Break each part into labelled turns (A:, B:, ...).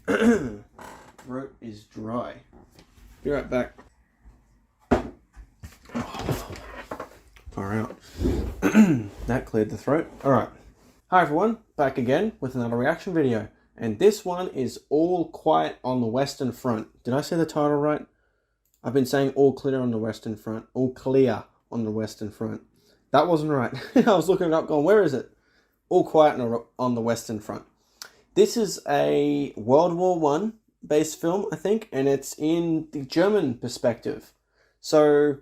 A: Throat is dry. Be right back. Far out. That cleared the throat. Alright. Hi everyone, back again with another reaction video. And this one is All Quiet on the Western Front. Did I say the title right? I've been saying All Clear on the Western Front. All Clear on the Western Front. That wasn't right. I was looking it up going, where is it? All Quiet on the Western Front. This is a World War I based film, I think, and it's in the German perspective. So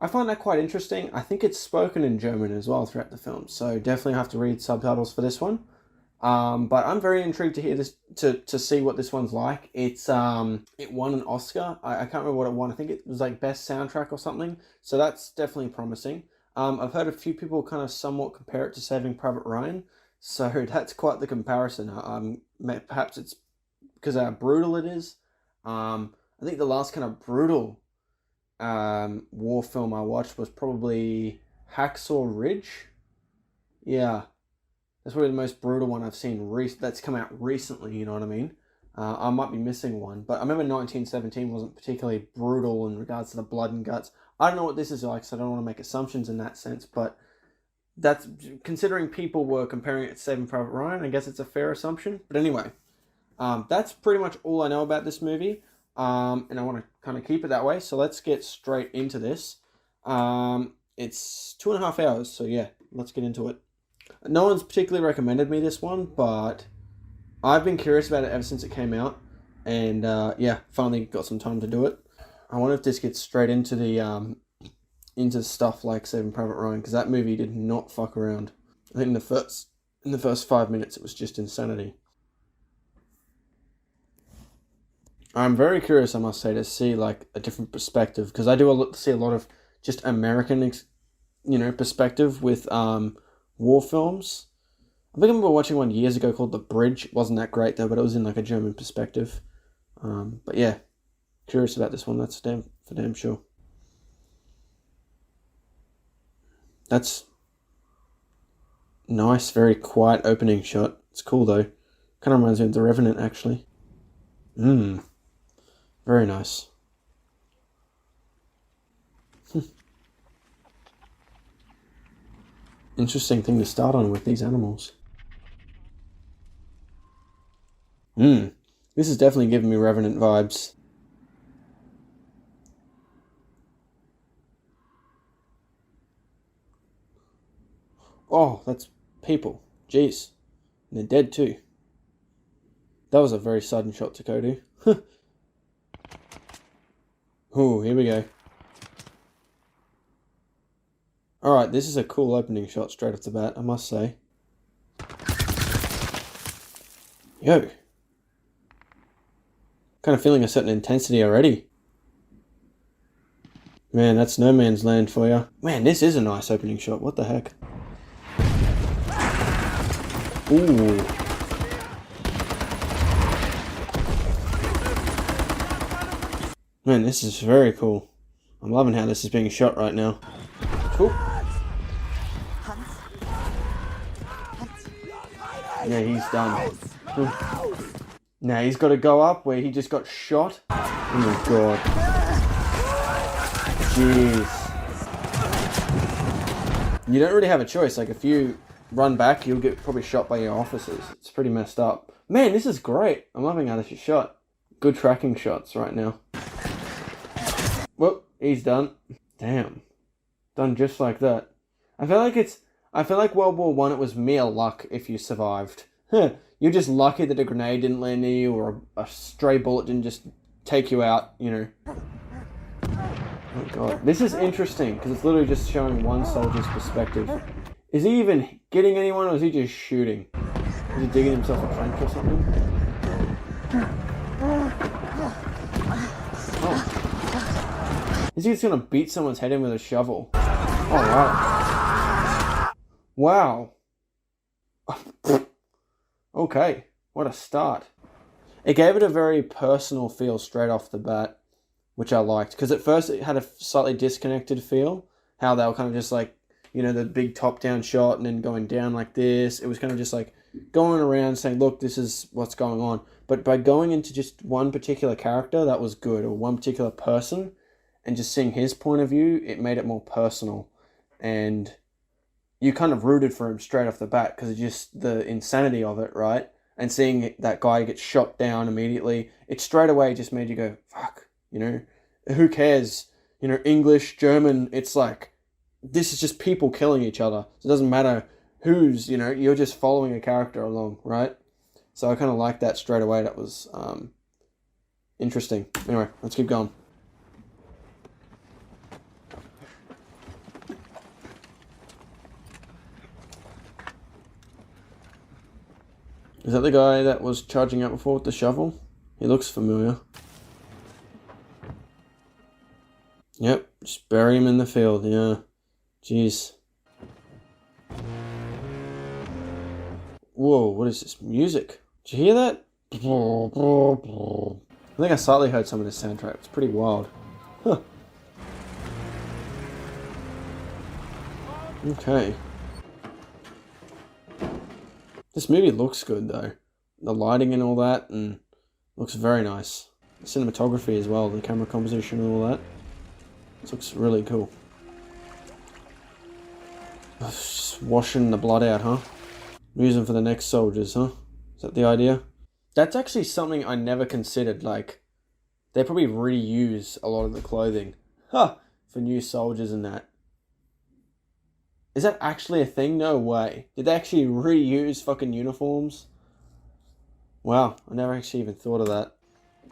A: I find that quite interesting. I think it's spoken in German as well throughout the film, so definitely have to read subtitles for this one. But I'm very intrigued to hear this, to see what this one's like. It won an Oscar. I can't remember what it won. I think it was like best soundtrack or something. So that's definitely promising. I've heard a few people kind of somewhat compare it to Saving Private Ryan. So that's quite the comparison. Perhaps it's because how brutal it is. I think the last kind of brutal war film I watched was probably Hacksaw Ridge. Yeah, that's probably the most brutal one I've seen that's come out recently, you know what I mean? I might be missing one, but I remember 1917 wasn't particularly brutal in regards to the blood and guts. I don't know what this is like, so I don't want to make assumptions in that sense, but that's, considering people were comparing it to Saving Private Ryan, I guess it's a fair assumption. But anyway, that's pretty much all I know about this movie. And I want to kind of keep it that way. So let's get straight into this. It's 2.5 hours. So yeah, let's get into it. No one's particularly recommended me this one, but I've been curious about it ever since it came out. And yeah, finally got some time to do it. I wonder if this gets straight into the into stuff like Saving Private Ryan, because that movie did not fuck around. I think in the first 5 minutes it was just insanity. I'm very curious, I must say, to see like a different perspective, because I do see a lot of just American, perspective with war films. I think I remember watching one years ago called The Bridge. It wasn't that great though, but it was in like a German perspective. But yeah, curious about this one. That's for damn sure. That's nice, very quiet opening shot. It's cool though. Kind of reminds me of The Revenant, actually. Very nice. Interesting thing to start on with these animals. This is definitely giving me Revenant vibes. Oh, that's people. Jeez. And they're dead too. That was a very sudden shot to go to. Oh, here we go. Alright, this is a cool opening shot straight off the bat, I must say. Yo. Kind of feeling a certain intensity already. Man, that's no man's land for you. Man, this is a nice opening shot. What the heck? Ooh. Man, this is very cool. I'm loving how this is being shot right now. Cool. Yeah, he's done. Now he's got to go up where he just got shot. Oh my god. Jeez. You don't really have a choice. Like, if you run back, you'll get probably shot by your officers. It's pretty messed up. Man, this is great. I'm loving how this is shot. Good tracking shots right now. Whoop, he's done. Damn. Done just like that. I feel like World War One, it was mere luck if you survived. You're just lucky that a grenade didn't land near you, or a stray bullet didn't just take you out, you know. Oh god. This is interesting, because it's literally just showing one soldier's perspective. Is he even getting anyone, or is he just shooting? Is he digging himself a trench or something? Oh. Is he just gonna beat someone's head in with a shovel? Oh wow. Wow. Okay, what a start. It gave it a very personal feel straight off the bat, which I liked. Because at first it had a slightly disconnected feel. How they were kind of just like, you know, the big top-down shot and then going down like this. It was kind of just like going around saying, look, this is what's going on. But by going into just one particular character, that was good, or one particular person, and just seeing his point of view, it made it more personal. And you kind of rooted for him straight off the bat because of just the insanity of it, right? And seeing that guy get shot down immediately, it straight away just made you go, fuck, you know, who cares? You know, English, German, it's like, this is just people killing each other. So it doesn't matter who's, you know, you're just following a character along, right? So I kind of liked that straight away. That was interesting. Anyway, let's keep going. Is that the guy that was charging up before with the shovel? He looks familiar. Yep, just bury him in the field, yeah. Jeez. Whoa, what is this? Music? Did you hear that? I think I slightly heard some of this soundtrack. It's pretty wild. Huh. Okay. This movie looks good though. The lighting and all that, and looks very nice. The cinematography as well, the camera composition and all that. This looks really cool. Just washing the blood out, huh? Using for the next soldiers, huh? Is that the idea? That's actually something I never considered. Like, they probably reuse a lot of the clothing, huh, for new soldiers and that. Is that actually a thing? No way. Did they actually reuse fucking uniforms? Wow, I never actually even thought of that.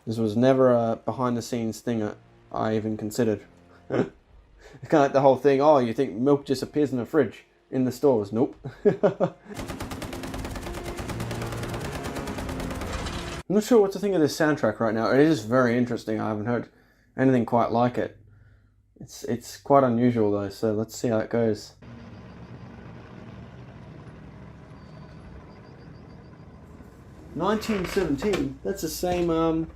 A: This was never a behind the scenes thing I even considered. It's kind of like the whole thing, oh, you think milk just appears in the fridge, in the stores? Nope. I'm not sure what to think of this soundtrack right now. It is very interesting. I haven't heard anything quite like it. It's quite unusual though, so let's see how it goes. (1917). That's the same.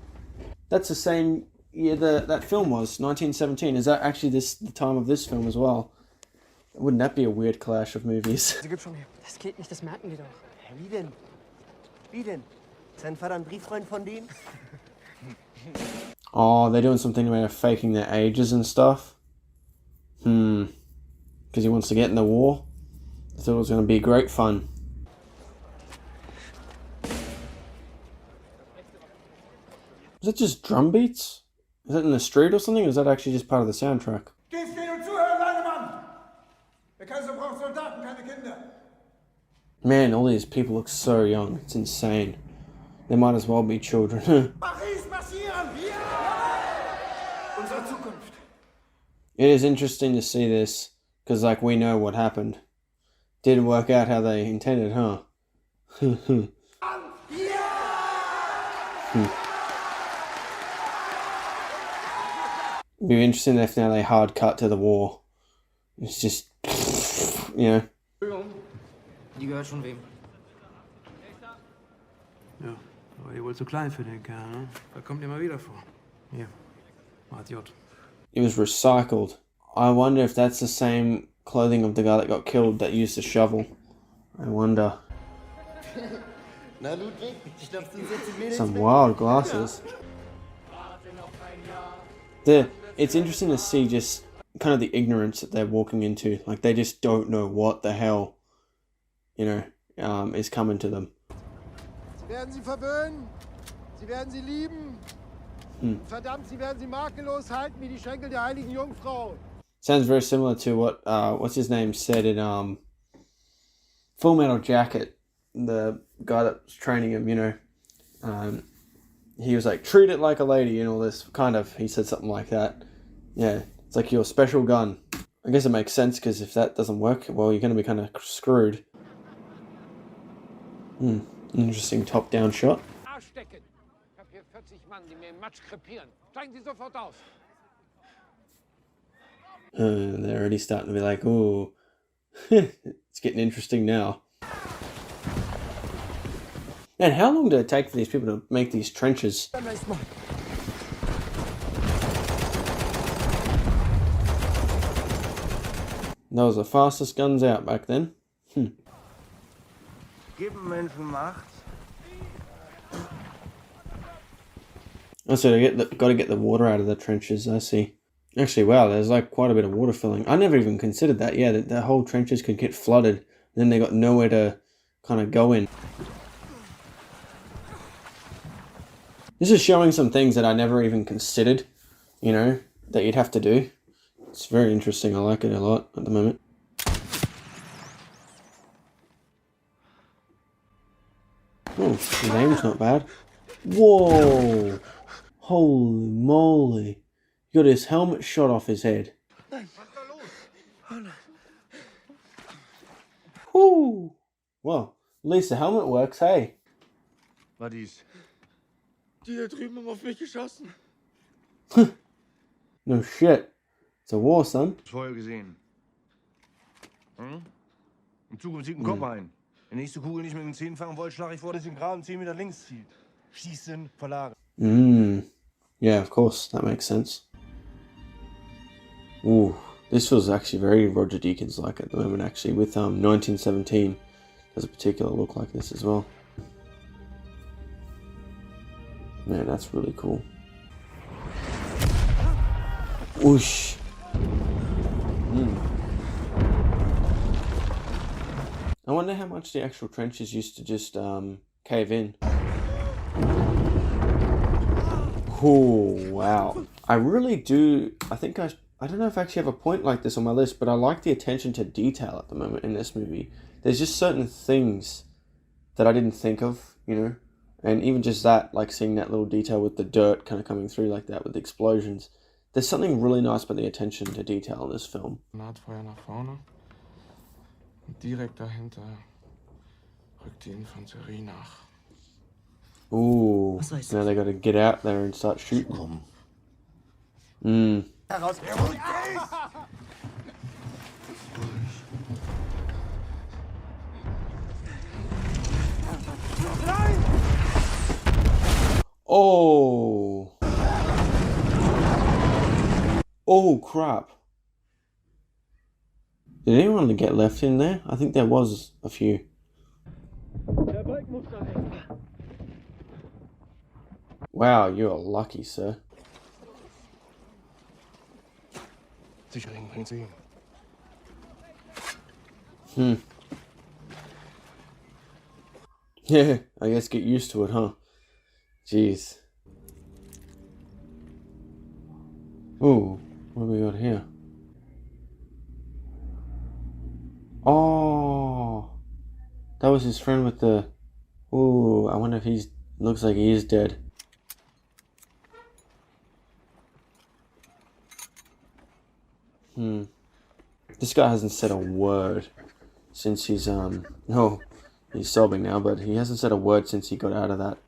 A: That's the same year that film was. 1917. Is that actually the time of this film as well? Wouldn't that be a weird clash of movies?
B: Das geht nicht, das merken die doch.
C: Wie denn? Wie denn? Ist dein Vater ein Brieffreund von denen?
A: Oh, they're doing something about faking their ages and stuff. Because he wants to get in the war. I thought it was going to be great fun. Is that just drum beats? Is that in the street or something, or is that actually just part of the soundtrack? Man, all these people look so young. It's insane. They might as well be children. It is interesting to see this, because like we know what happened. Didn't work out how they intended, huh? It'd be interesting if now they hard cut to the war. It's just, you know.
B: Die gehört schon wem.
D: Ja, aber die wohl zu klein für den Kerl, ne? Da kommt immer wieder vor. Hier, J.
A: It was recycled. I wonder if that's the same clothing of the guy that got killed that used the shovel. I wonder. Some wild glasses. It's interesting to see just kind of the ignorance that they're walking into. Like they just don't know what the hell, you know, is coming to them.
E: Sie werden sie verwöhnen, sie werden sie lieben. Verdammt, sie werden sie makellos halten wie die Schenkel der heiligen Jungfrau.
A: Sounds very similar to what what's his name said in Full Metal Jacket. The guy that was training him, you know, he was like, treat it like a lady and all this, kind of. He said something like that. Yeah, it's like your special gun. I guess it makes sense, because if that doesn't work, well, you're going to be kind of screwed. Interesting top-down shot. They're already starting to be like, ooh, it's getting interesting now. And how long did it take for these people to make these trenches? That was the fastest guns out back then.
C: Gib dem Menschen Macht.
A: Oh, so they got to get the water out of the trenches, I see. Actually, wow, there's like quite a bit of water filling. I never even considered that. Yeah, that the whole trenches could get flooded. And then they got nowhere to kind of go in. This is showing some things that I never even considered, you know, that you'd have to do. It's very interesting. I like it a lot at the moment. Oh, his aim's not bad. Whoa! Holy moly. He got his helmet shot off his head. Whoo! Well, at least the helmet works, hey?
C: Was dies?
F: Die da drüben haben auf mich geschossen.
A: No shit. It's a war, son.
C: Vorher gesehen. Hm? In Zukunft zieht ein Kopf ein. Wenn die nächste Kugel nicht mit den Zähnen fangen wollt, schlage ich vor, dass ihr den Graben 10 Meter links zieht. Schießen, verlagern.
A: Yeah, of course. That makes sense. Ooh, this feels actually very Roger Deakins-like at the moment, actually, with 1917. There's a particular look like this as well. Man, that's really cool. Whoosh. I wonder how much the actual trenches used to just cave in. Oh, wow. I really do, I don't know if I actually have a point like this on my list, but I like the attention to detail at the moment in this movie. There's just certain things that I didn't think of, you know, and even just that, like seeing that little detail with the dirt kind of coming through like that with the explosions. There's something really nice about the attention to detail in this film.
F: Nahtfeuer nach vorne. Und direkt dahinter rückt die Infanterie nach.
A: Ooh, now they gotta get out there and start shooting. Oh! Oh, crap. Did anyone get left in there? I think there was a few. Wow, you're lucky, sir.
C: Sicherling bringt sie
A: hin. Yeah, I guess get used to it, huh? Jeez. Ooh, what do we got here? Oh, that was his friend with the... Ooh, I wonder if he's... Looks like he is dead. This guy hasn't said a word since he's, no, he's sobbing now, but he hasn't said a word since he got out of that,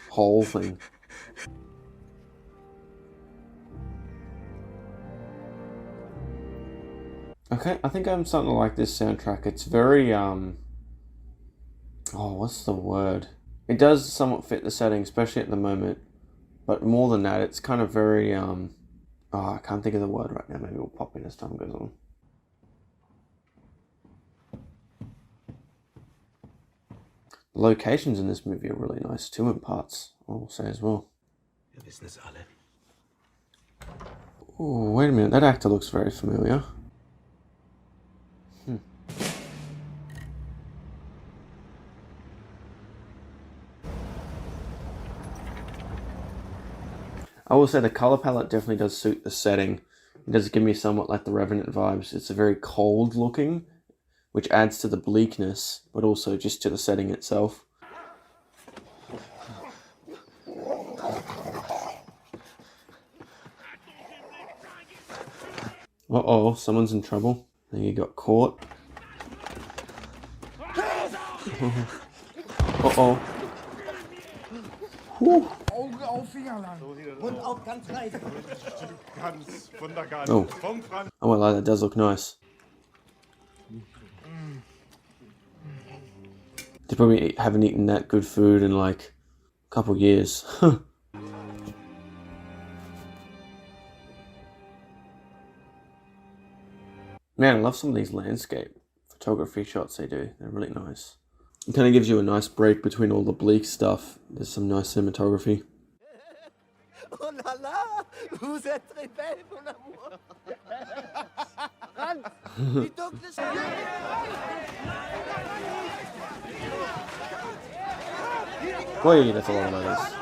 A: hole thing. Okay, I think I'm starting to like this soundtrack. It's very, oh, what's the word? It does somewhat fit the setting, especially at the moment, but more than that, it's kind of very, oh, I can't think of the word right now. Maybe it'll pop in as time goes on. The locations in this movie are really nice too in parts, I will say as well. Oh, wait a minute. That actor looks very familiar. I will say the color palette definitely does suit the setting. It does give me somewhat like the Revenant vibes. It's a very cold looking, which adds to the bleakness, but also just to the setting itself. Uh-oh, someone's in trouble. I think he got caught. Uh-oh. Whew.
E: Augen auf, Finger lang.
C: Mund auf, ganz weit.
E: Ganz wunderbar.
A: Oh, I won't lie, that does look nice. They probably haven't eaten that good food in like a couple years. Man, I love some of these landscape photography shots they do. They're really nice. It kind of gives you a nice break between all the bleak stuff. There's some nice cinematography.
E: Oh la la, vous êtes très belle, mon amour. Franz, die dunkle
A: Wait, that's a lot of noise.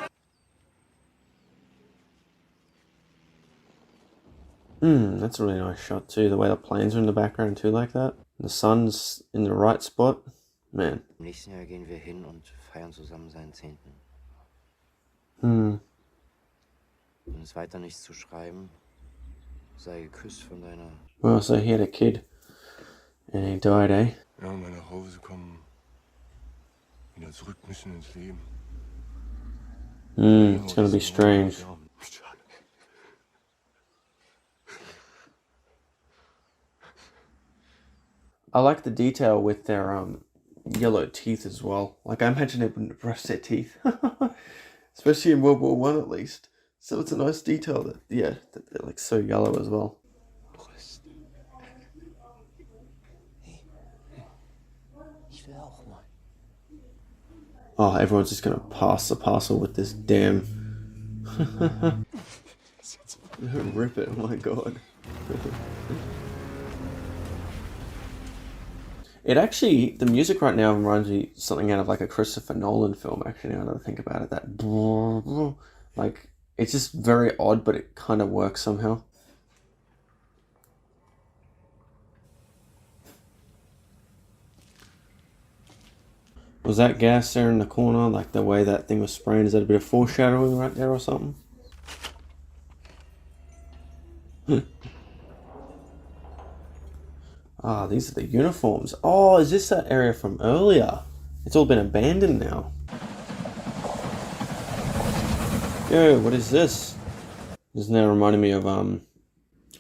A: That's a really nice shot too. The way the planes are in the background too, like that. The sun's in the right spot. Man.
G: Im nächsten Jahr gehen wir hin und feiern zusammen seinen 10. Wenn es weiter nichts zu schreiben, sei geküsst von deiner...
A: Well, so he had a kid. And he died, eh?
C: Ja, und mal nach Hause kommen. Wieder zurück müssen ins Leben.
A: It's gonna be strange. I like the detail with their yellow teeth as well. Like, I imagine they wouldn't brush their teeth. Especially in World War One, at least. So it's a nice detail that, yeah, that they're like so yellow as well. Oh, everyone's just gonna pass the parcel with this damn... Rip it, oh my god. It actually, the music right now reminds me something out of like a Christopher Nolan film, actually, now that I think about it. That... Like, it's just very odd, but it kind of works somehow. Was that gas there in the corner? Like the way that thing was spraying, is that a bit of foreshadowing right there or something? Ah, these are the uniforms. Oh, is this that area from earlier? It's all been abandoned now. Yo, what is this? This is now reminding me of, oh,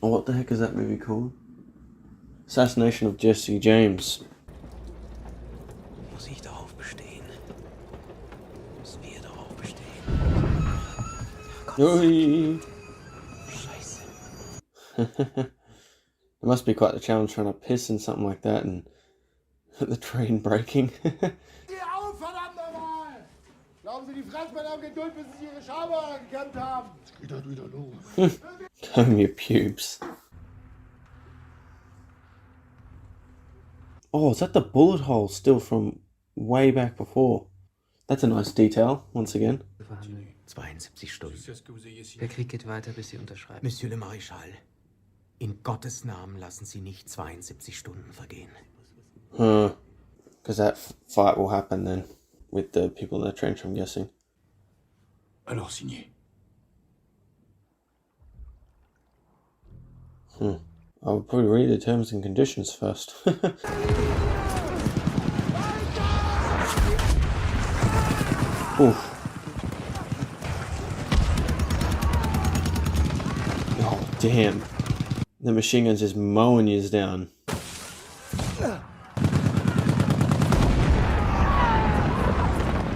A: what the heck is that movie called? Assassination of Jesse James.
D: Muss ich darauf bestehen? Müssen wir darauf bestehen?
A: Oi.
D: Scheiße.
A: It must be quite the challenge trying to piss in something like that and the train breaking.
E: Geh auf, verdammt nochmal! Glauben Sie, die Franzmänner haben Geduld, bis sie ihre Schamhaare gekämmt haben? Es geht halt wieder los.
A: Comb your pubes. Oh, is that the bullet hole still from way back before? That's a nice detail, once again.
H: 72 Stunden.
B: Der Krieg geht weiter, bis Sie unterschreiben.
H: Monsieur le Maréchal, in Gottes Namen lassen Sie nicht 72 Stunden vergehen.
A: Because that fight will happen then, with the people in the trench, I'm guessing.
C: Alors signé.
A: I would probably read the terms and conditions first. Oof. Oh, damn. The machine gun's just mowing yous down.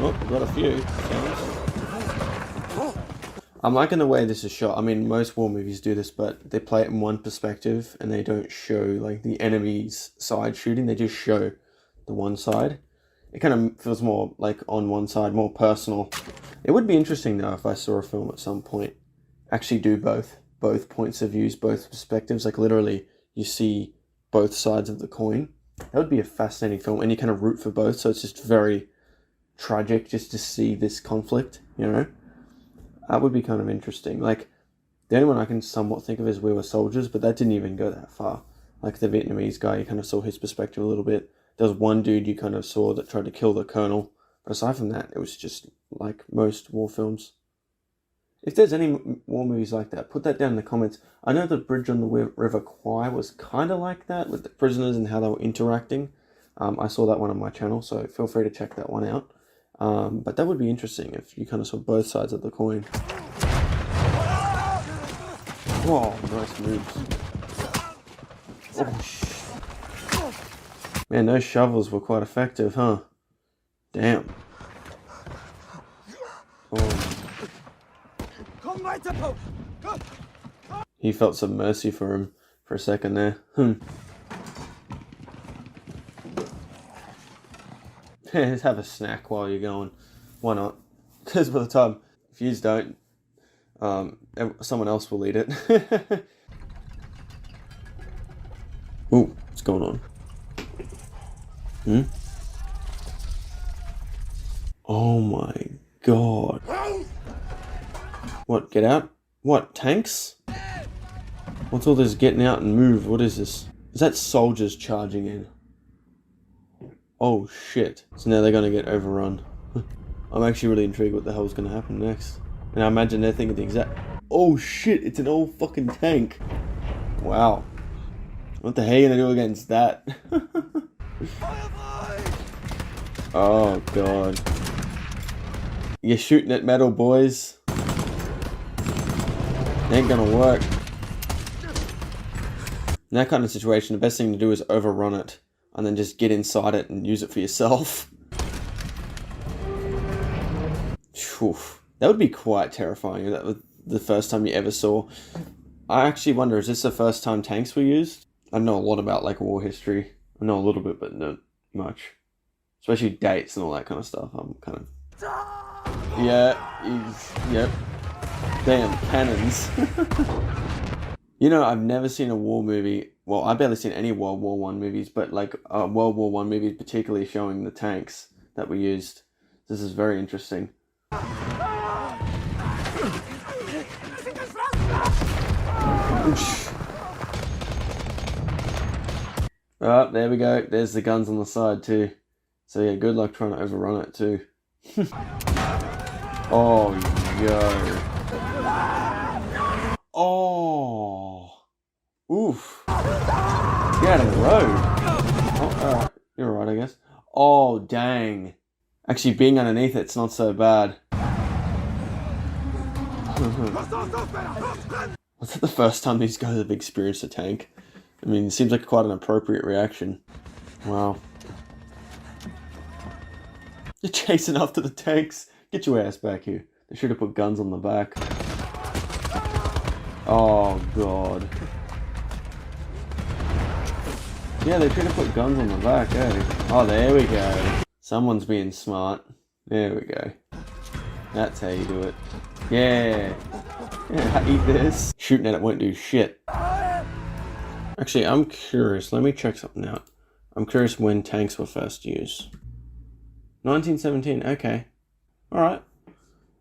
A: Oh, got a few. I'm liking the way this is shot. I mean, most war movies do this, but they play it in one perspective and they don't show like the enemy's side shooting. They just show the one side. It kind of feels more like on one side, more personal. It would be interesting though if I saw a film at some point actually do both points of views, both perspectives. Like literally, you see both sides of the coin. That would be a fascinating film, and you kind of root for both. So it's just very tragic just to see this conflict, you know. That would be kind of interesting. Like, the only one I can somewhat think of is We Were Soldiers, but that didn't even go that far. Like, the Vietnamese guy, you kind of saw his perspective a little bit. There was one dude you kind of saw that tried to kill the colonel. But aside from that, it was just like most war films. If there's any war movies like that, put that down in the comments. I know the Bridge on the River Kwai was kind of like that, with the prisoners and how they were interacting. I saw that one on my channel, so feel free to check that one out. But that would be interesting if you kind of saw both sides of the coin. Whoa, nice moves. Oh, man, those shovels were quite effective, huh? Damn. Oh. He felt some mercy for him for a second there. Just have a snack while you're going. Why not? Because by the time, if you don't, someone else will eat it. Ooh, what's going on? Oh my god. What, get out? What, tanks? What's all this getting out and move? What is this? Is that soldiers charging in? Oh shit. So now they're gonna get overrun. I'm actually really intrigued what the hell's gonna happen next. And I imagine they're thinking the exact... Oh shit, it's an old fucking tank. Wow. What the hell are you gonna do against that? Oh god. You're shooting at metal, boys. Ain't gonna work. In that kind of situation, the best thing to do is overrun it. And then just get inside it and use it for yourself. Oof. That would be quite terrifying. That was the first time you ever saw. I actually wonder, is this the first time tanks were used? I know a lot about like war history. I know a little bit, but not much. Especially dates and all that kind of stuff. I'm kind of... Yeah, yep. Damn, cannons. You know, I've never seen a war movie. Well, I've barely seen any World War I movies, but like World War I movies particularly showing the tanks that were used. This is very interesting. Oh, there we go. There's the guns on the side too. So yeah, good luck trying to overrun it too. Oh, yo. Oh. Oof. Get out of the road. Oh, alright. You're alright, I guess. Oh, dang. Actually, being underneath it's not so bad. Was that the first time these guys have experienced a tank? I mean, it seems like quite an appropriate reaction. Wow. You're chasing after the tanks. Get your ass back here. They should have put guns on the back. Oh, God. Yeah, they should have put guns on the back, eh? Oh, there we go. Someone's being smart. There we go. That's how you do it. Yeah. Yeah, eat this. Shooting at it won't do shit. Actually, I'm curious. Let me check something out. I'm curious when tanks were first used. 1917, okay. Alright.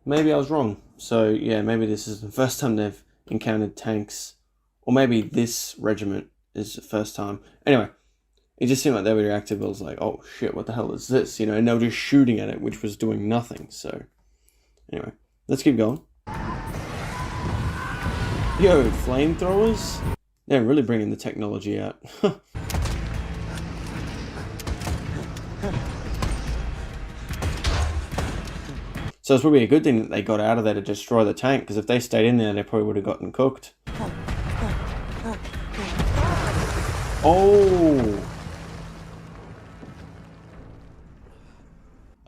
A: Maybe I was wrong. So, yeah, maybe this is the first time they've encountered tanks. Or maybe this regiment is the first time. Anyway, it just seemed like they were reactive. I was like, oh shit, what the hell is this? You know, and they were just shooting at it, which was doing nothing. So, anyway, let's keep going. Yo, flamethrowers? They're really bringing the technology out. So it's probably a good thing that they got out of there to destroy the tank, because if they stayed in there, they probably would have gotten cooked. Oh!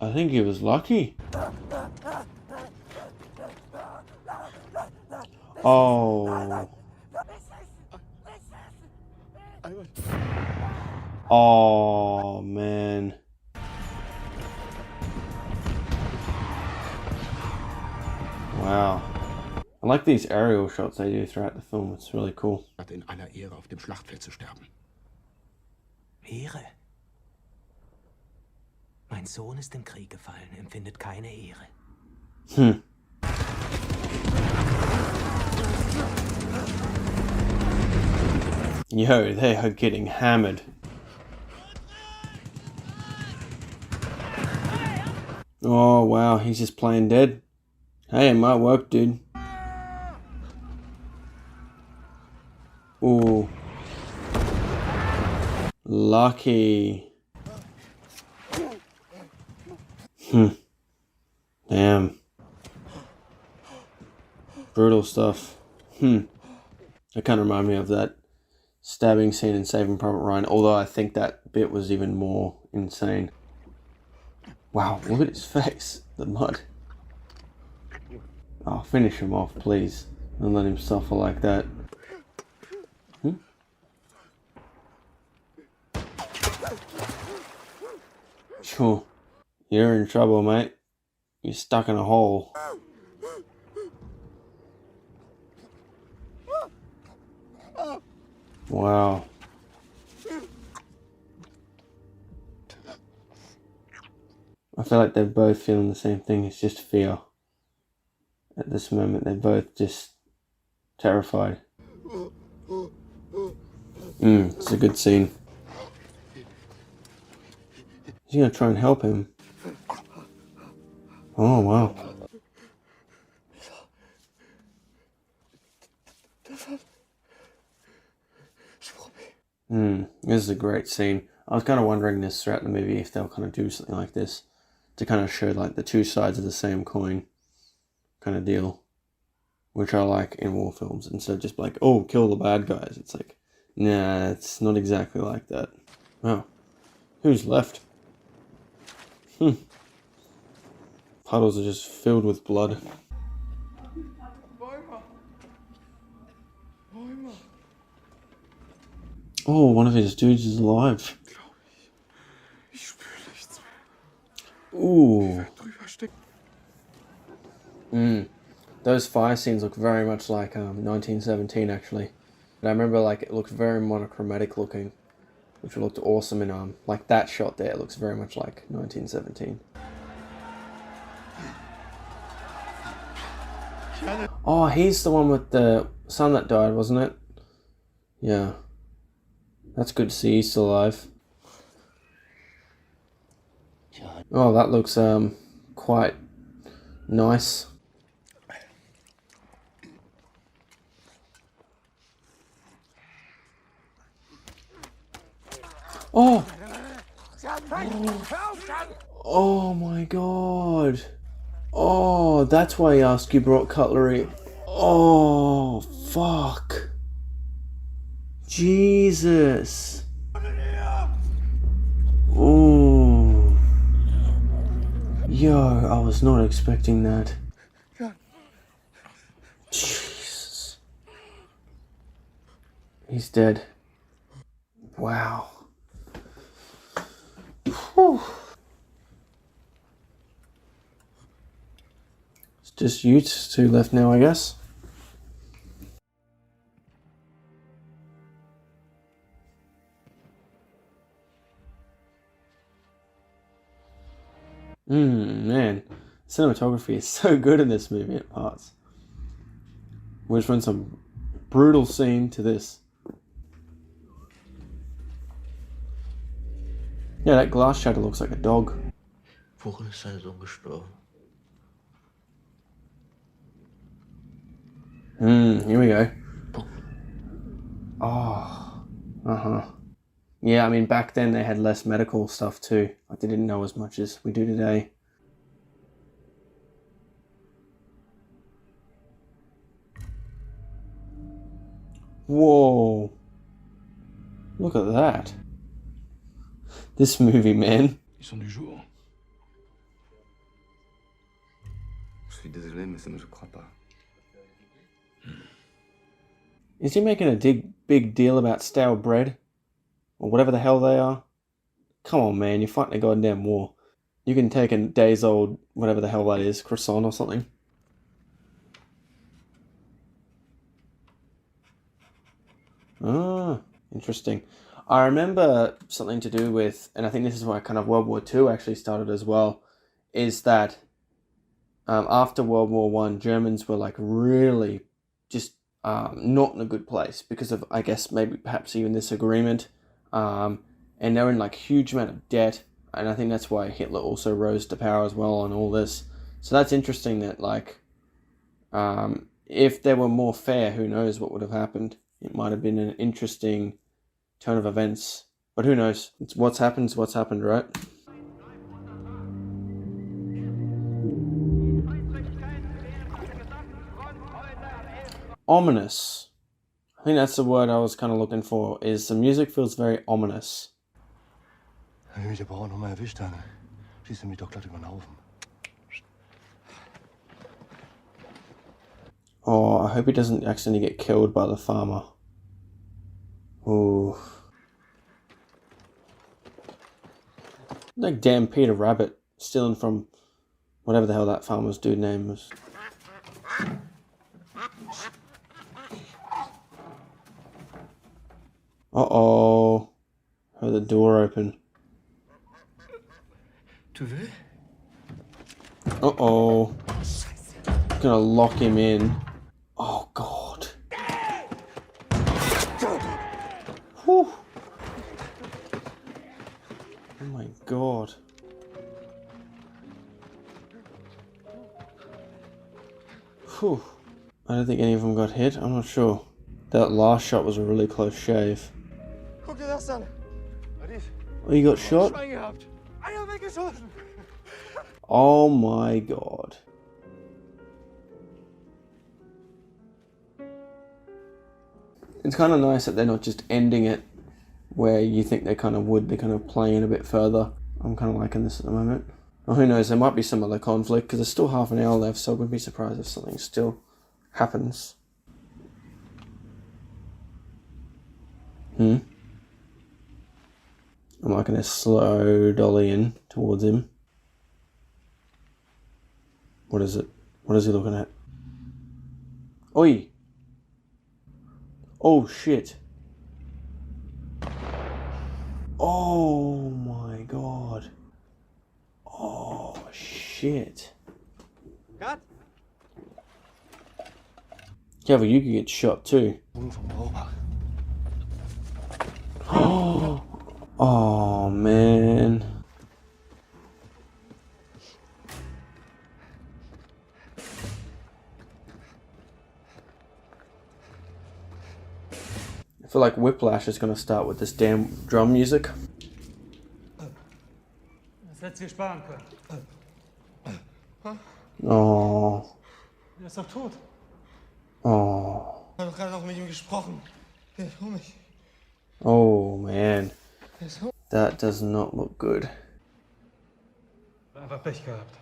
A: I think he was lucky. Oh. Oh, man. Wow. I like these aerial shots they do throughout the film. It's really cool.
H: In aller Ehre auf dem Schlachtfeld zu sterben.
B: Ehre? Mein Sohn ist im Krieg gefallen, empfindet keine Ehre.
A: Yo, they are getting hammered. Oh, wow, he's just playing dead. Hey, it might work, dude. Ooh. Lucky. Damn. Brutal stuff. That kind of remind me of that stabbing scene in Saving Private Ryan, although I think that bit was even more insane. Wow, look at his face. The mud. Oh, finish him off, please. Don't let him suffer like that. Sure. You're in trouble, mate. You're stuck in a hole. Wow. I feel like they're both feeling the same thing. It's just fear. At this moment, they're both just terrified. It's a good scene. He's gonna try and help him. Oh, wow. This is a great scene. I was kind of wondering this throughout the movie if they'll kind of do something like this to kind of show like the two sides of the same coin kind of deal, which I like in war films, instead of just like, oh, kill the bad guys. It's like, nah, it's not exactly like that. Oh, who's left? Puddles are just filled with blood. Oh, one of his dudes is alive. Ooh. Those fire scenes look very much like 1917 actually. And I remember like it looked very monochromatic looking, which looked awesome in like that shot there. It looks very much like 1917. Oh, he's the one with the son that died, wasn't it? Yeah. That's good to see he's still alive. Oh, that looks quite nice. Oh! Oh my god! Oh, that's why he asked you brought cutlery. Oh, fuck. Jesus. Oh. Yo, I was not expecting that. Jesus. He's dead. Wow. Whew. It's just you two left now, I guess. Man, cinematography is so good in this movie at parts. Which went some brutal scene to this. Yeah, that glass shadow looks like a dog.
I: Worin ist dein Sohn gestorben?
A: Here we go. Oh, yeah, I mean, back then they had less medical stuff too. Like, they didn't know as much as we do today. Whoa. Look at that. This movie, man.
F: Ils sont du jour. Je suis désolé, mais ça ne se croit pas.
A: Is he making a big deal about stale bread? Or whatever the hell they are? Come on, man, you're fighting a goddamn war. You can take a days old, whatever the hell that is, croissant or something. Ah, interesting. I remember something to do with, and I think this is why kind of World War II actually started as well, is that after World War I, Germans were like really just not in a good place because of, I guess, maybe perhaps even this agreement. And they're in like huge amount of debt, and I think that's why Hitler also rose to power as well on all this. So that's interesting that like if they were more fair, who knows what would have happened. It might have been an interesting turn of events, but who knows? It's what's happened, right? Ominous. I think that's the word I was kind of looking for, is the music feels very ominous.
C: Wenn mich der Bauer noch mal erwischt hat, schießt mich doch glatt über den Haufen.
A: Oh, I hope he doesn't accidentally get killed by the farmer. Ooh. Like damn Peter Rabbit stealing from whatever the hell that farmer's dude name was. Uh-oh. Heard the door open.
I: Du will?
A: Uh-oh. Gonna lock him in. Oh, God. Whew. Oh, my God. Whew. I don't think any of them got hit. I'm not sure. That last shot was a really close shave.
E: Guck dir das an.
A: Oh, you got shot?
E: Schwein gehabt. Eier weggeschossen.
A: Oh my God. It's kind of nice that they're not just ending it where you think they kind of would. They're kind of playing a bit further. I'm kind of liking this at the moment. Well, who knows, there might be some other conflict because there's still half an hour left, so I wouldn't be surprised if something still happens. I'm like going to slow dolly in towards him. What is it? What is he looking at? Oi! Oh shit. Oh my God. Oh shit.
E: Cut.
A: Yeah, but you could get shot too. Oh man. I feel like Whiplash is going to start with this damn drum music.
D: Das hättest du dir sparen können.
A: Oh.
D: Er ist doch tot.
A: Oh.
E: Ich habe gerade noch mit ihm gesprochen. Der ist um mich.
A: Oh man. That does not look good.
D: Einfach Pech gehabt.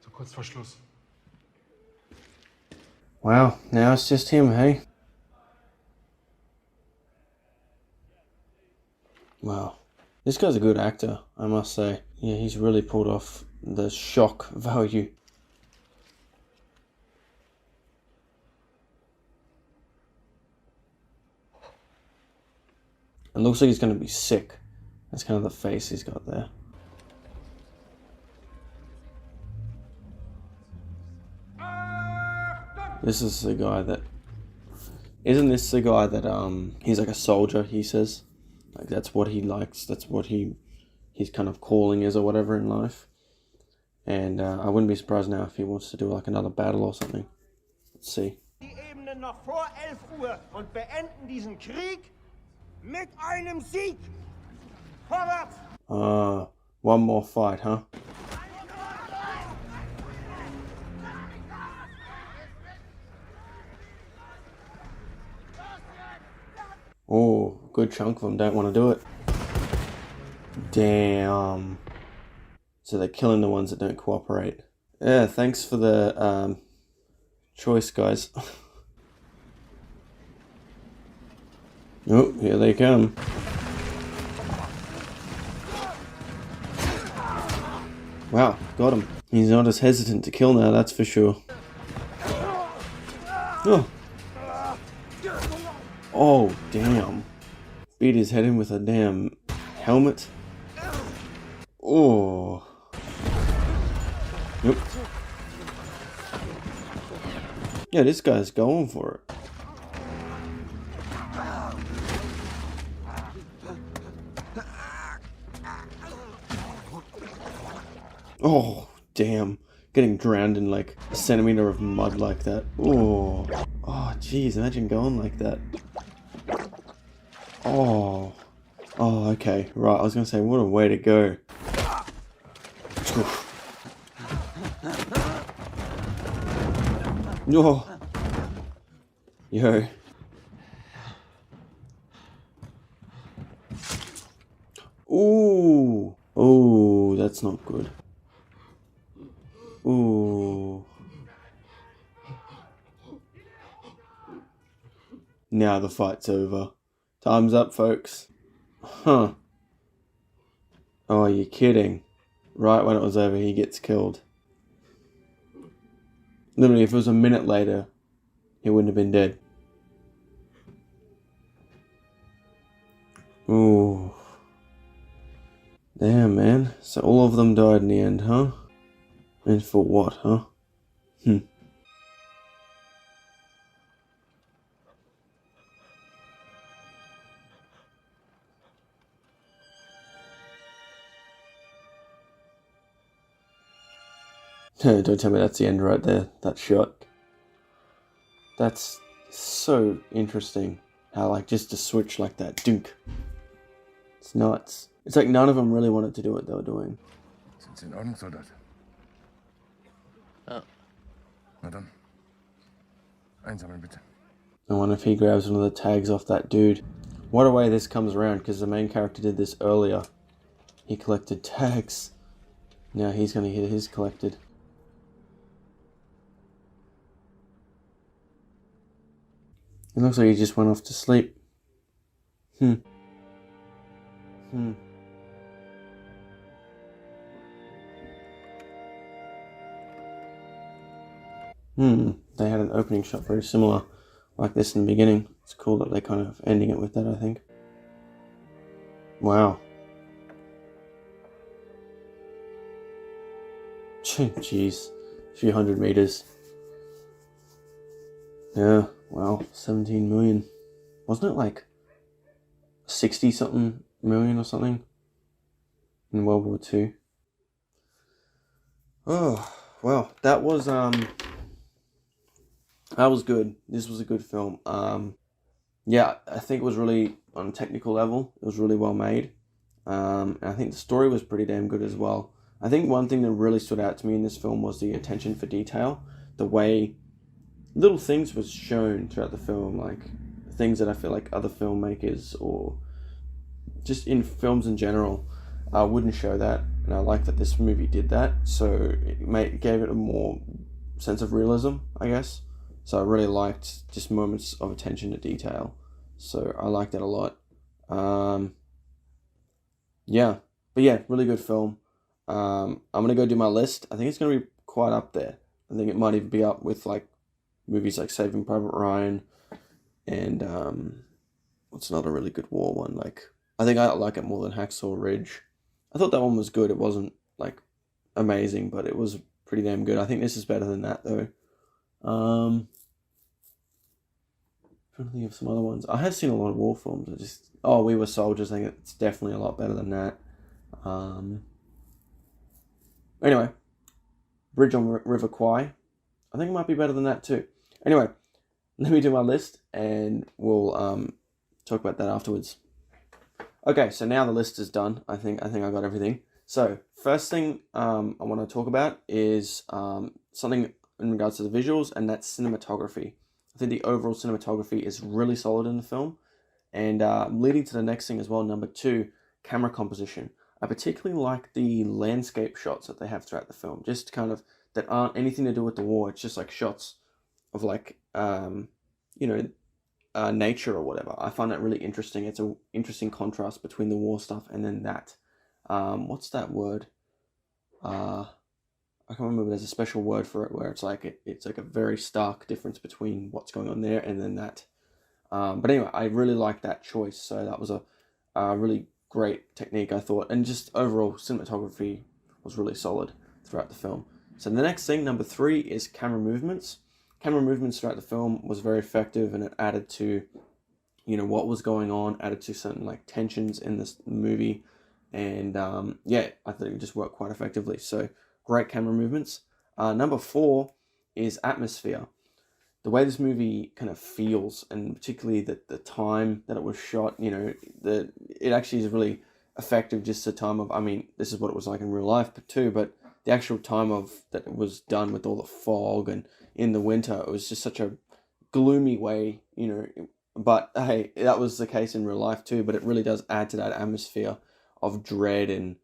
D: So kurz vor Schluss.
A: Wow, now it's just him, hey? Wow. This guy's a good actor, I must say. Yeah, he's really pulled off the shock value. It looks like he's going to be sick. That's kind of the face he's got there. This is the guy that... Isn't this the guy that, he's like a soldier, he says? Like, that's what he likes, that's what his kind of calling is or whatever in life. And I wouldn't be surprised now if he wants to do like another battle or something. Let's see.
J: Die Ebene noch vor 11 Uhr und beenden diesen Krieg mit einem Sieg. Vorwärts!
A: One more fight, huh? Oh, good chunk of them don't want to do it. Damn. So they're killing the ones that don't cooperate. Yeah, thanks for the choice, guys. Oh, here they come. Wow, got him. He's not as hesitant to kill now, that's for sure. Oh. Oh, damn. Beat his head in with a damn helmet. Oh. Yep. Yeah, this guy's going for it. Oh, damn. Getting drowned in like a centimeter of mud like that. Oh. Oh, jeez, imagine going like that. Oh. Oh, okay. Right, I was going to say, what a way to go. Oh. Yo. Ooh. Oh, that's not good. Ooh. Now the fight's over. Time's up, folks. Huh. Oh, you're kidding. right when it was over, he gets killed. Literally, if it was a minute later, he wouldn't have been dead. Ooh. Damn, man. So all of them died in the end, huh? And for what, huh? Don't tell me that's the end right there, that shot. That's so interesting. How, like, just to switch like that, dunk. It's nuts. It's like none of them really wanted to do what they were doing.
C: Sind Sie in Ordnung, Soldat?
I: Ja.
C: Na dann. Einsammeln bitte.
A: I wonder if he grabs one of the tags off that dude. What a way this comes around, because the main character did this earlier. He collected tags. Now he's going to get his collected. It looks like he just went off to sleep. They had an opening shot very similar like this in the beginning. It's cool that they're kind of ending it with that, I think. Wow. Jeez. A few hundred meters. Yeah, wow. 17 million. Wasn't it like 60-something million or something in World War II? Oh, well, that was good. This was a good film. Yeah, I think it was really, on a technical level, it was really well made. And I think the story was pretty damn good as well. I think one thing that really stood out to me in this film was the attention for detail. The way little things was shown throughout the film, like things that I feel like other filmmakers or just in films in general wouldn't show that. And I like that this movie did that. So it gave it a more sense of realism, I guess. So I really liked just moments of attention to detail. So I liked that a lot. Yeah. But yeah, really good film. I'm going to go do my list. I think it's going to be quite up there. I think it might even be up with like movies like Saving Private Ryan and what's another really good war one? Like, I think I like it more than Hacksaw Ridge. I thought that one was good. It wasn't like amazing, but it was pretty damn good. I think this is better than that though. I'm trying to think of some other ones. I have seen a lot of war films. We Were Soldiers. I think it's definitely a lot better than that. Anyway, Bridge on River Kwai. I think it might be better than that too. Anyway, let me do my list and we'll talk about that afterwards. Okay, so now the list is done. I think I got everything. So first thing I want to talk about is something in regards to the visuals, and that's cinematography. I think the overall cinematography is really solid in the film, and leading to the next thing as well, number 2, camera composition. I particularly like the landscape shots that they have throughout the film, just kind of that aren't anything to do with the war. It's just like shots of like, nature or whatever. I find that really interesting. It's an interesting contrast between the war stuff and then that. What's that word? I can't remember. There's a special word for it where it's like a very stark difference between what's going on there and then that. But anyway, I really like that choice. So that was a really great technique, I thought, and just overall cinematography was really solid throughout the film. So the next thing, number 3, is camera movements. Camera movements throughout the film was very effective, and it added to, what was going on, added to certain like tensions in this movie, and I thought it just worked quite effectively. So great camera movements. Number 4 is atmosphere. The way this movie kind of feels, and particularly the time that it was shot, it actually is really effective. Just the time of, this is what it was like in real life, but the actual time of that it was done with all the fog and in the winter, it was just such a gloomy way, but hey, that was the case in real life too, but it really does add to that atmosphere of dread and,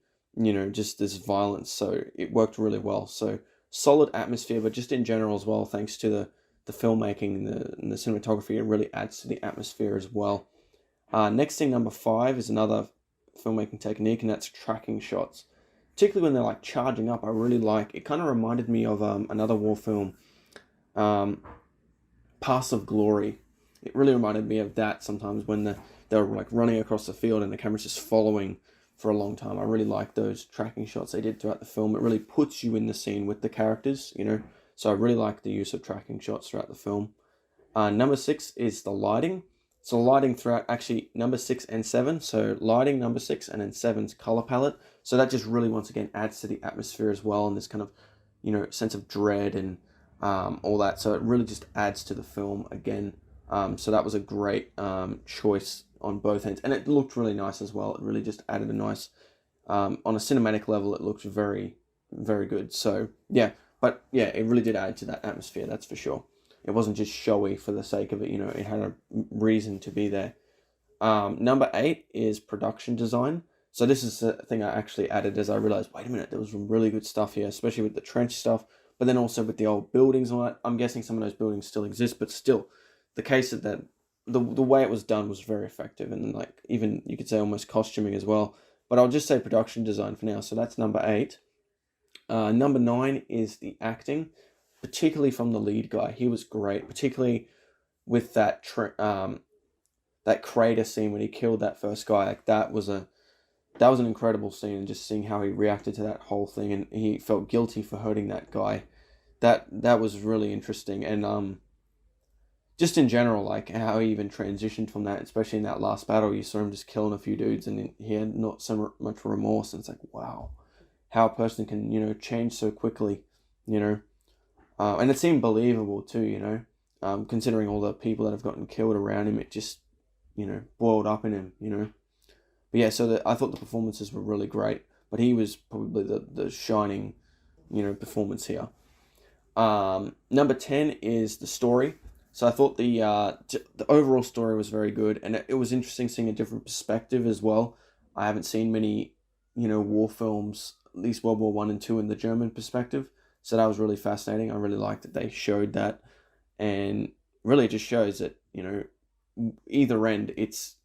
A: just this violence. So it worked really well. So solid atmosphere, but just in general as well, thanks to the filmmaking and the cinematography, it really adds to the atmosphere as well. Next thing, number 5, is another filmmaking technique, and that's tracking shots. particularly when they're like charging up. I really like it. Kind of reminded me of another war film, Pass of Glory. It really reminded me of that sometimes when they're like running across the field and the camera's just following for a long time. I really like those tracking shots they did throughout the film. It really puts you in the scene with the characters, you know. So I really like the use of tracking shots throughout the film. Number 6 is the lighting. So lighting throughout, actually, number 6 and 7. So lighting, number 6, and then 7's color palette. So that just really, once again, adds to the atmosphere as well, and this kind of, you know, sense of dread and all that. So it really just adds to the film again. So that was a great choice on both ends, and it looked really nice as well. It really just added a nice, on a cinematic level, it looked very, very good. So yeah, but yeah, it really did add to that atmosphere, that's for sure. It wasn't just showy for the sake of it, you know, it had a reason to be there. Number 8 is production design. So this is the thing I actually added as I realized, wait a minute, there was some really good stuff here, especially with the trench stuff, but then also with the old buildings and all that. I'm guessing some of those buildings still exist, but still, the case that the way it was done was very effective, and like even you could say almost costuming as well. But I'll just say production design for now. So that's number 8. Number 9 is the acting, particularly from the lead guy. He was great, particularly with that that crater scene when he killed that first guy. Like that was an incredible scene, and just seeing how he reacted to that whole thing, and he felt guilty for hurting that guy. That was really interesting, and just in general, like how he even transitioned from that, especially in that last battle, you saw him just killing a few dudes, and he had not so much remorse. And it's like, wow, how a person can, you know, change so quickly, you know. And it seemed believable too, you know, considering all the people that have gotten killed around him. It just, you know, boiled up in him, you know. But yeah, so I thought the performances were really great, but he was probably the shining, you know, performance here. Number 10 is the story. So I thought the overall story was very good, and it was interesting seeing a different perspective as well. I haven't seen many, you know, war films, at least World War I and II, in the German perspective. So that was really fascinating. I really liked that they showed that, and really it just shows that, you know, either end, it's,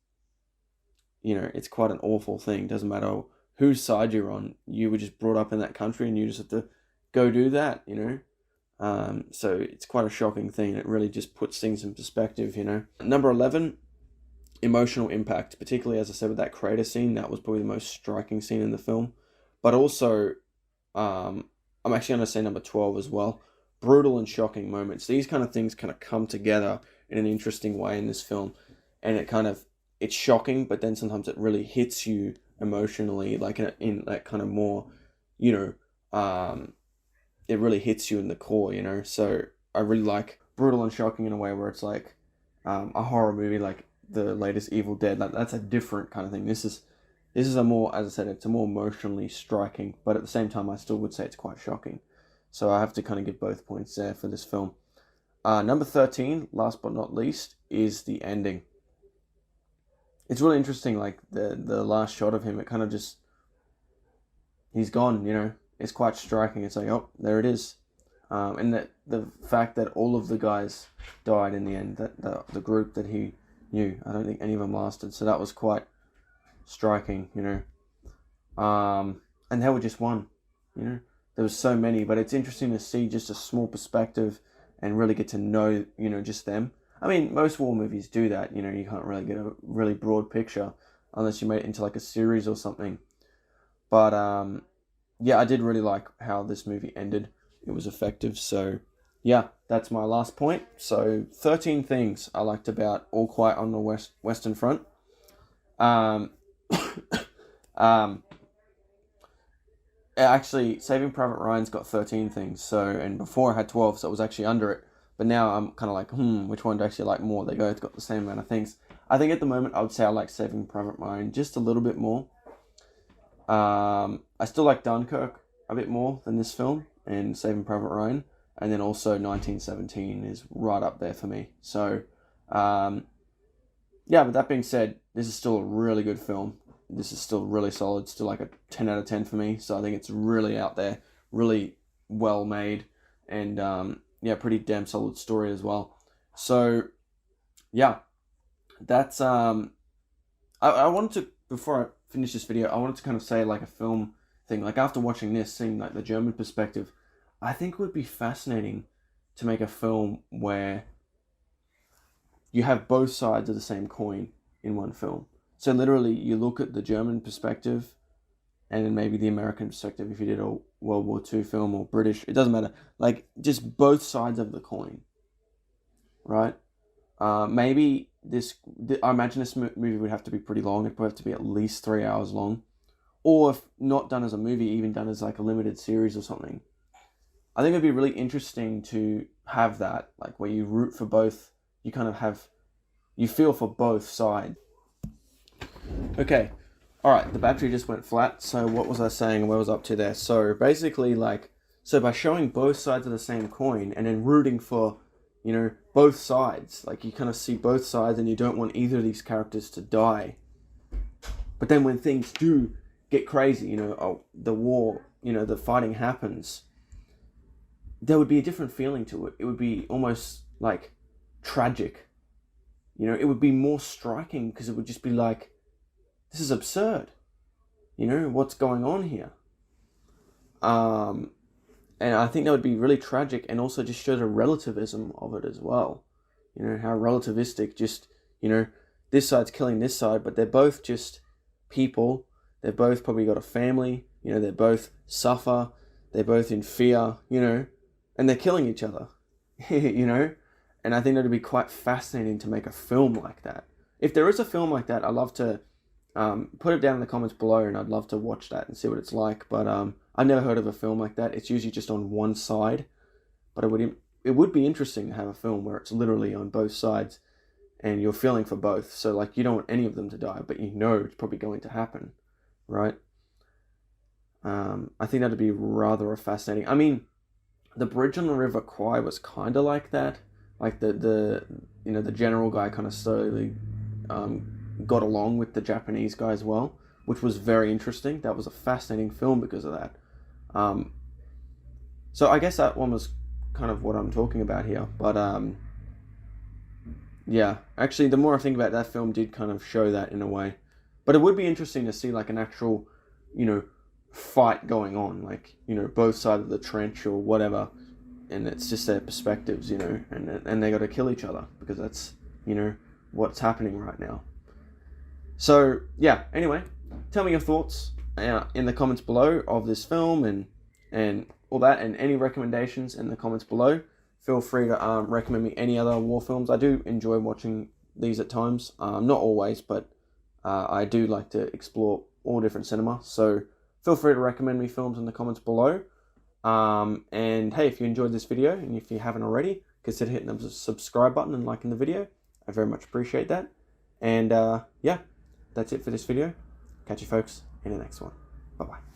A: you know, it's quite an awful thing. Doesn't matter whose side you're on. You were just brought up in that country, and you just have to go do that, you know. So it's quite a shocking thing. It really just puts things in perspective, you know. Number 11, emotional impact, particularly, as I said, with that crater scene. That was probably the most striking scene in the film. But also, I'm actually going to say number 12 as well. Brutal and shocking moments. These kind of things kind of come together in an interesting way in this film. And it's shocking, but then sometimes it really hits you emotionally, like in that kind of more, you know, it really hits you in the core, you know. So I really like brutal and shocking in a way where it's like a horror movie, like the latest Evil Dead. Like, that's a different kind of thing. This is a more, as I said, it's a more emotionally striking, but at the same time, I still would say it's quite shocking. So I have to kind of give both points there for this film. Number 13, last but not least, is the ending. It's really interesting, like the last shot of him. It kind of just, he's gone, you know. It's quite striking. It's like, oh, there it is. And that the fact that all of the guys died in the end, that the group that he knew, I don't think any of them lasted. So that was quite striking, you know. And they were just one, you know. There was so many, but it's interesting to see just a small perspective and really get to know, you know, just them. I mean, most war movies do that, you know. You can't really get a really broad picture unless you made it into like a series or something. But yeah, I did really like how this movie ended. It was effective. So yeah, that's my last point. So 13 things I liked about All Quiet on the Western Front. Actually, Saving Private Ryan's got 13 things. So, and before I had 12, so it was actually under it. But now I'm kind of like, which one do I actually like more? They both got the same amount of things. I think at the moment I would say I like Saving Private Ryan just a little bit more. I still like Dunkirk a bit more than this film and Saving Private Ryan, and then also 1917 is right up there for me. So, yeah, but that being said, this is still a really good film. This is still really solid, still like a 10 out of 10 for me. So I think it's really out there, really well made, and yeah, pretty damn solid story as well. So, yeah, that's I wanted to, before I finish this video, I wanted to kind of say like a film thing. Like, after watching this, seeing like the German perspective, I think it would be fascinating to make a film where you have both sides of the same coin in one film. So literally, you look at the German perspective, and then maybe the American perspective if you did a World War II film, or British. It doesn't matter. Like, just both sides of the coin, right? Maybe I imagine this movie would have to be pretty long. It'd probably have to be at least 3 hours long. Or if not done as a movie, even done as like a limited series or something. I think it'd be really interesting to have that, like, where you root for both. You kind of you feel for both sides. Okay. Alright, the battery just went flat, so what was I saying and where was I up to there? So basically, like, so by showing both sides of the same coin and then rooting for, you know, both sides, like, you kind of see both sides and you don't want either of these characters to die. But then when things do get crazy, you know, the war, you know, the fighting happens, there would be a different feeling to it. It would be almost like tragic. You know, it would be more striking because it would just be like, this is absurd. You know, what's going on here? And I think that would be really tragic, and also just show the relativism of it as well. You know, how relativistic, just, you know, this side's killing this side, but they're both just people. They've both probably got a family. You know, they both suffer. They're both in fear, you know, and they're killing each other, you know? And I think that would be quite fascinating to make a film like that. If there is a film like that, I'd love to put it down in the comments below, and I'd love to watch that and see what it's like. But I've never heard of a film like that. It's usually just on one side. But it would be interesting to have a film where it's literally on both sides and you're feeling for both. So, like, you don't want any of them to die, but you know it's probably going to happen, right? I think that'd be rather fascinating. I mean, the Bridge on the River Kwai was kind of like that. Like, the you know, the general guy kind of slowly got along with the Japanese guy as well, which was very interesting. That was a fascinating film because of that. So I guess that one was kind of what I'm talking about here. But yeah, actually, the more I think about it, that film did kind of show that in a way. But it would be interesting to see, like, an actual, you know, fight going on, like, you know, both sides of the trench or whatever, and it's just their perspectives, you know, and they got to kill each other because that's, you know, what's happening right now. So yeah, anyway, tell me your thoughts in the comments below of this film and all that, and any recommendations in the comments below. Feel free to recommend me any other war films. I do enjoy watching these at times, not always, but I do like to explore all different cinema. So feel free to recommend me films in the comments below. And hey, if you enjoyed this video, and if you haven't already, consider hitting the subscribe button and liking the video. I very much appreciate that. And yeah, that's it for this video. Catch you folks in the next one. Bye-bye.